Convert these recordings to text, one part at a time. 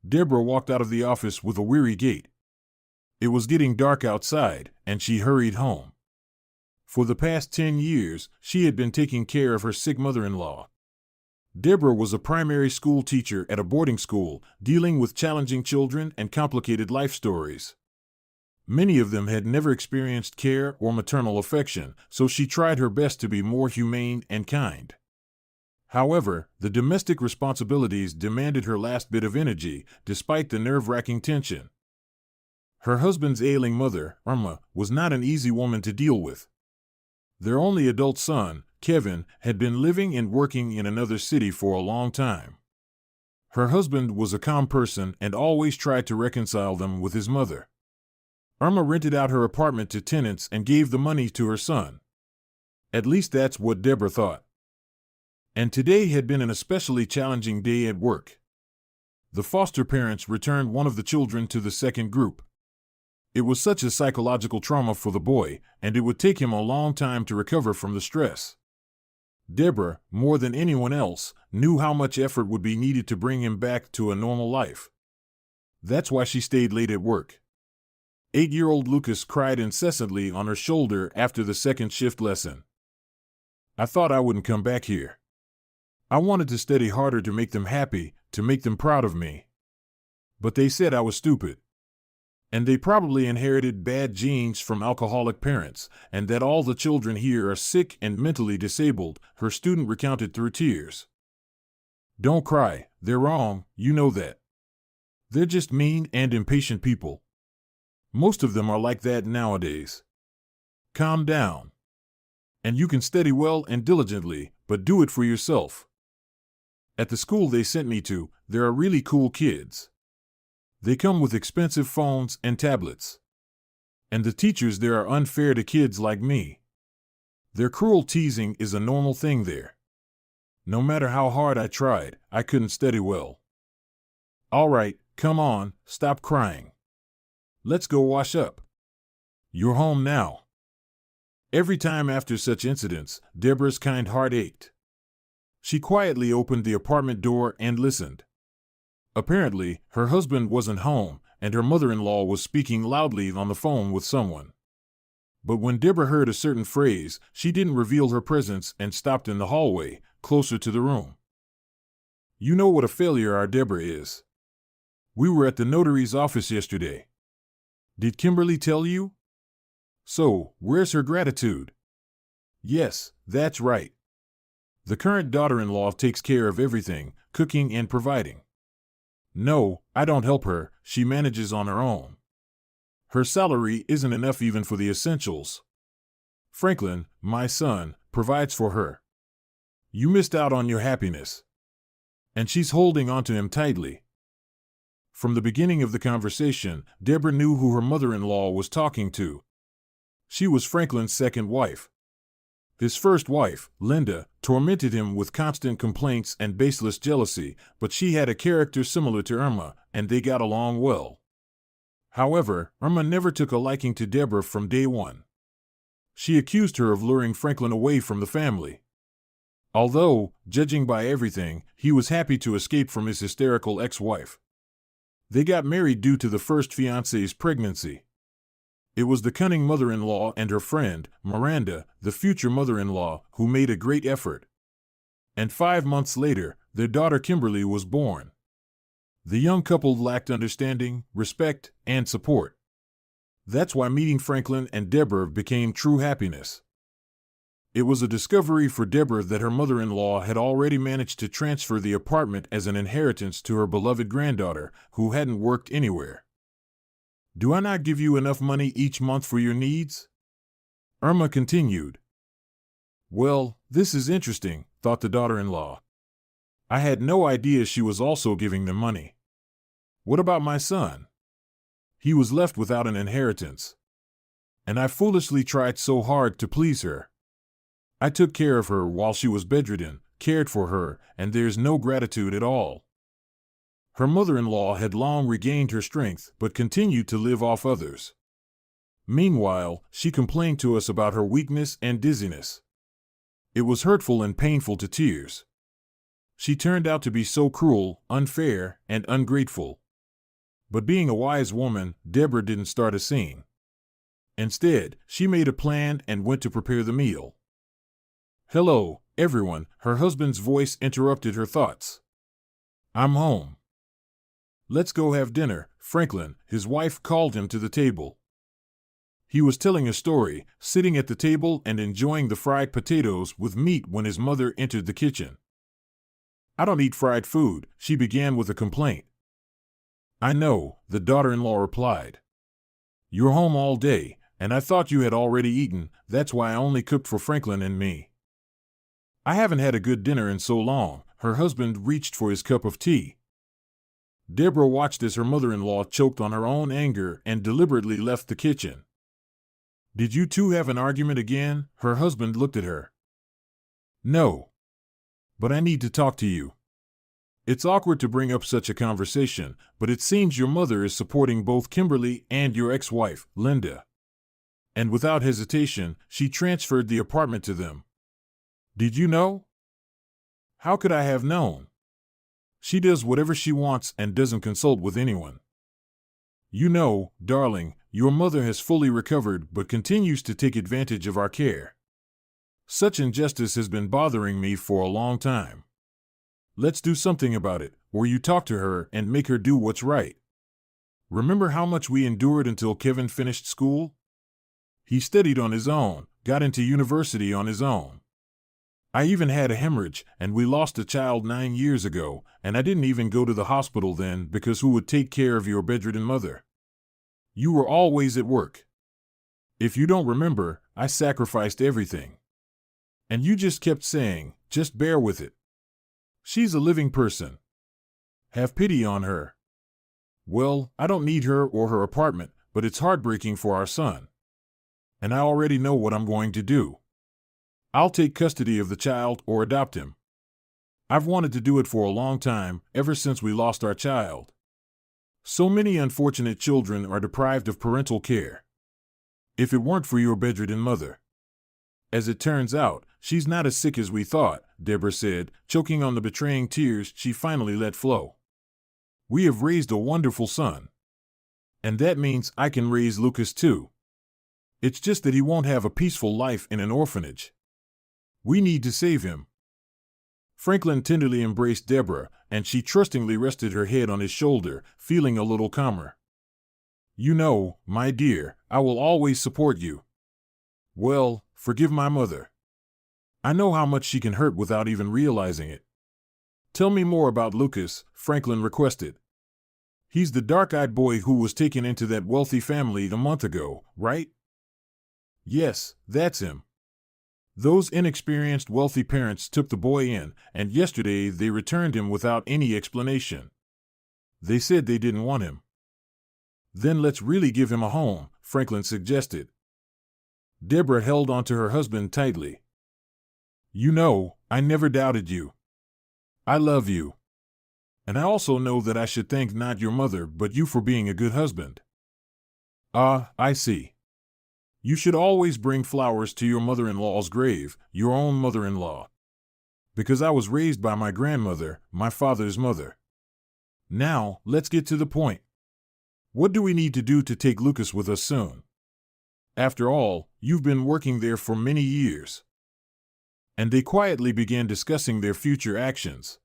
Deborah walked out of the office with a weary gait. It was getting dark outside, and she hurried home. For the past 10 years, she had been taking care of her sick mother-in-law. Deborah was a primary school teacher at a boarding school, dealing with challenging children and complicated life stories. Many of them had never experienced care or maternal affection, so she tried her best to be more humane and kind. However, the domestic responsibilities demanded her last bit of energy, despite the nerve-wracking tension. Her husband's ailing mother, Irma, was not an easy woman to deal with. Their only adult son, Kevin, had been living and working in another city for a long time. Her husband was a calm person and always tried to reconcile them with his mother. Irma rented out her apartment to tenants and gave the money to her son. At least that's what Deborah thought. And today had been an especially challenging day at work. The foster parents returned one of the children to the second group. It was such a psychological trauma for the boy, and it would take him a long time to recover from the stress. Deborah, more than anyone else, knew how much effort would be needed to bring him back to a normal life. That's why she stayed late at work. 8-year-old Lucas cried incessantly on her shoulder after the second shift lesson. I thought I wouldn't come back here. I wanted to study harder to make them happy, to make them proud of me. But they said I was stupid. And they probably inherited bad genes from alcoholic parents, and that all the children here are sick and mentally disabled, her student recounted through tears. Don't cry, they're wrong, you know that. They're just mean and impatient people. Most of them are like that nowadays. Calm down. And you can study well and diligently, but do it for yourself. At the school they sent me to, there are really cool kids. They come with expensive phones and tablets. And the teachers there are unfair to kids like me. Their cruel teasing is a normal thing there. No matter how hard I tried, I couldn't study well. All right, come on, stop crying. Let's go wash up. You're home now. Every time after such incidents, Deborah's kind heart ached. She quietly opened the apartment door and listened. Apparently, her husband wasn't home, and her mother-in-law was speaking loudly on the phone with someone. But when Deborah heard a certain phrase, she didn't reveal her presence and stopped in the hallway, closer to the room. You know what a failure our Deborah is. We were at the notary's office yesterday. Did Kimberly tell you? So, where's her gratitude? Yes, that's right. The current daughter-in-law takes care of everything, cooking and providing. No, I don't help her, she manages on her own. Her salary isn't enough even for the essentials. Franklin, my son, provides for her. You missed out on your happiness. And she's holding onto him tightly. From the beginning of the conversation, Deborah knew who her mother-in-law was talking to. She was Franklin's second wife. His first wife, Linda, tormented him with constant complaints and baseless jealousy, but she had a character similar to Irma, and they got along well. However, Irma never took a liking to Deborah from day one. She accused her of luring Franklin away from the family. Although, judging by everything, he was happy to escape from his hysterical ex-wife. They got married due to the first fiancé's pregnancy. It was the cunning mother-in-law and her friend, Miranda, the future mother-in-law, who made a great effort. And 5 months later, their daughter Kimberly was born. The young couple lacked understanding, respect, and support. That's why meeting Franklin and Deborah became true happiness. It was a discovery for Deborah that her mother-in-law had already managed to transfer the apartment as an inheritance to her beloved granddaughter, who hadn't worked anywhere. Do I not give you enough money each month for your needs? Irma continued. Well, this is interesting, thought the daughter-in-law. I had no idea she was also giving them money. What about my son? He was left without an inheritance. And I foolishly tried so hard to please her. I took care of her while she was bedridden, cared for her, and there's no gratitude at all. Her mother-in-law had long regained her strength, but continued to live off others. Meanwhile, she complained to us about her weakness and dizziness. It was hurtful and painful to tears. She turned out to be so cruel, unfair, and ungrateful. But being a wise woman, Deborah didn't start a scene. Instead, she made a plan and went to prepare the meal. "Hello, everyone," her husband's voice interrupted her thoughts. "I'm home. Let's go have dinner," Franklin, his wife, called him to the table. He was telling a story, sitting at the table and enjoying the fried potatoes with meat when his mother entered the kitchen. "I don't eat fried food," she began with a complaint. "I know," the daughter-in-law replied. "You're home all day, and I thought you had already eaten. That's why I only cooked for Franklin and me." "I haven't had a good dinner in so long." Her husband reached for his cup of tea. Deborah watched as her mother-in-law choked on her own anger and deliberately left the kitchen. "Did you two have an argument again?" Her husband looked at her. "No. But I need to talk to you. It's awkward to bring up such a conversation, but it seems your mother is supporting both Kimberly and your ex-wife, Linda." And without hesitation, she transferred the apartment to them. "Did you know?" "How could I have known? She does whatever she wants and doesn't consult with anyone. You know, darling, your mother has fully recovered but continues to take advantage of our care. Such injustice has been bothering me for a long time. Let's do something about it, or you talk to her and make her do what's right. Remember how much we endured until Kevin finished school? He studied on his own, got into university on his own. I even had a hemorrhage, and we lost a child 9 years ago, and I didn't even go to the hospital then because who would take care of your bedridden mother? You were always at work. If you don't remember, I sacrificed everything. And you just kept saying, just bear with it. She's a living person. Have pity on her. Well, I don't need her or her apartment, but it's heartbreaking for our son. And I already know what I'm going to do. I'll take custody of the child or adopt him. I've wanted to do it for a long time, ever since we lost our child. So many unfortunate children are deprived of parental care. If it weren't for your bedridden mother. As it turns out, she's not as sick as we thought," Deborah said, choking on the betraying tears she finally let flow. "We have raised a wonderful son. And that means I can raise Lucas too. It's just that he won't have a peaceful life in an orphanage. We need to save him." Franklin tenderly embraced Deborah, and she trustingly rested her head on his shoulder, feeling a little calmer. "You know, my dear, I will always support you. Well, forgive my mother. I know how much she can hurt without even realizing it." "Tell me more about Lucas," Franklin requested. "He's the dark-eyed boy who was taken into that wealthy family a month ago, right?" "Yes, that's him. Those inexperienced wealthy parents took the boy in, and yesterday they returned him without any explanation. They said they didn't want him." "Then let's really give him a home," Franklin suggested. Deborah held onto her husband tightly. "You know, I never doubted you. I love you. And I also know that I should thank not your mother but you for being a good husband." "Ah, I see. You should always bring flowers to your mother-in-law's grave, your own mother-in-law. Because I was raised by my grandmother, my father's mother. Now, let's get to the point. What do we need to do to take Lucas with us soon? After all, you've been working there for many years." And they quietly began discussing their future actions.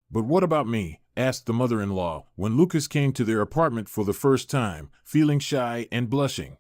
"But what about me?" asked the mother-in-law when Lucas came to their apartment for the first time, feeling shy and blushing.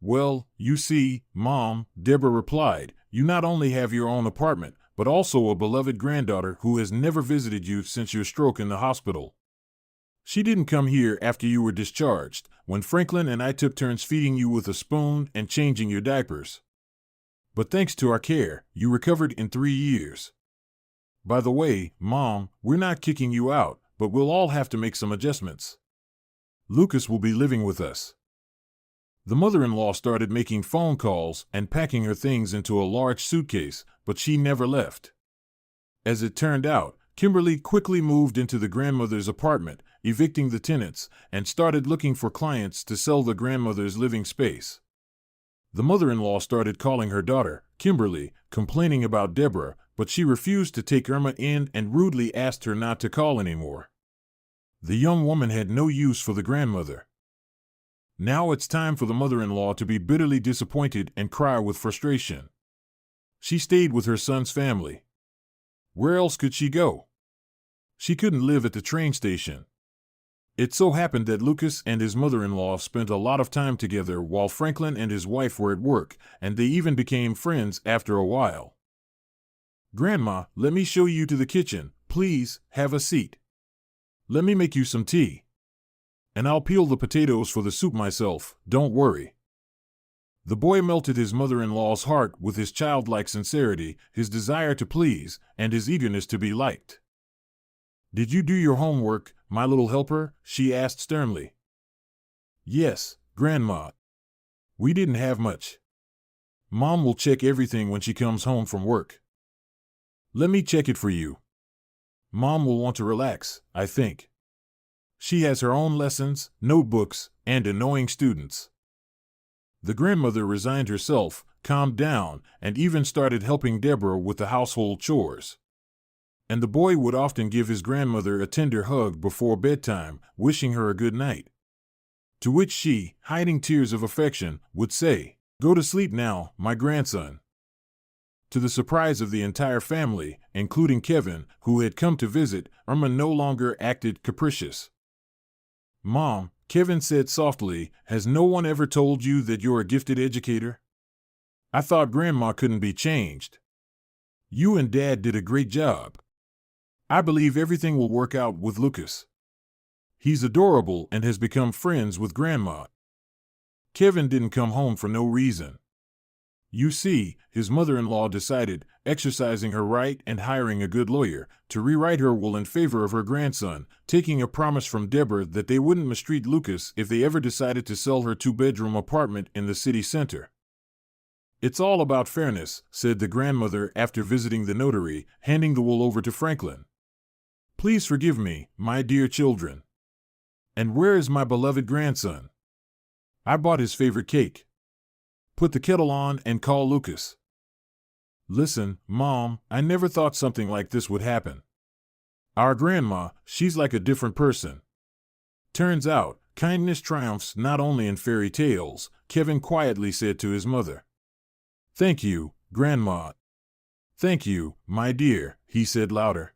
"Well, you see, Mom," Deborah replied, "you not only have your own apartment, but also a beloved granddaughter who has never visited you since your stroke in the hospital. She didn't come here after you were discharged, when Franklin and I took turns feeding you with a spoon and changing your diapers. But thanks to our care, you recovered in 3 years. By the way, Mom, we're not kicking you out, but we'll all have to make some adjustments. Lucas will be living with us." The mother-in-law started making phone calls and packing her things into a large suitcase, but she never left. As it turned out, Kimberly quickly moved into the grandmother's apartment, evicting the tenants, and started looking for clients to sell the grandmother's living space. The mother-in-law started calling her daughter, Kimberly, complaining about Deborah, but she refused to take Irma in and rudely asked her not to call anymore. The young woman had no use for the grandmother. Now it's time for the mother-in-law to be bitterly disappointed and cry with frustration. She stayed with her son's family. Where else could she go? She couldn't live at the train station. It so happened that Lucas and his mother-in-law spent a lot of time together while Franklin and his wife were at work, and they even became friends after a while. "Grandma, let me show you to the kitchen. Please, have a seat. Let me make you some tea. And I'll peel the potatoes for the soup myself, don't worry." The boy melted his mother-in-law's heart with his childlike sincerity, his desire to please, and his eagerness to be liked. "Did you do your homework, my little helper?" she asked sternly. "Yes, Grandma. We didn't have much. Mom will check everything when she comes home from work." "Let me check it for you. Mom will want to relax, I think. She has her own lessons, notebooks, and annoying students." The grandmother resigned herself, calmed down, and even started helping Deborah with the household chores. And the boy would often give his grandmother a tender hug before bedtime, wishing her a good night. To which she, hiding tears of affection, would say, "Go to sleep now, my grandson." To the surprise of the entire family, including Kevin, who had come to visit, Irma no longer acted capricious. "Mom," Kevin said softly, "has no one ever told you that you're a gifted educator? I thought Grandma couldn't be changed. You and Dad did a great job. I believe everything will work out with Lucas. He's adorable and has become friends with Grandma." Kevin didn't come home for no reason. You see, his mother-in-law decided, exercising her right and hiring a good lawyer, to rewrite her will in favor of her grandson, taking a promise from Deborah that they wouldn't mistreat Lucas if they ever decided to sell her 2-bedroom apartment in the city center. "It's all about fairness," said the grandmother after visiting the notary, handing the will over to Franklin. "Please forgive me, my dear children. And where is my beloved grandson? I bought his favorite cake. Put the kettle on and call Lucas." "Listen, Mom, I never thought something like this would happen. Our grandma, she's like a different person. Turns out, kindness triumphs not only in fairy tales," Kevin quietly said to his mother. "Thank you, Grandma." "Thank you, my dear," he said louder.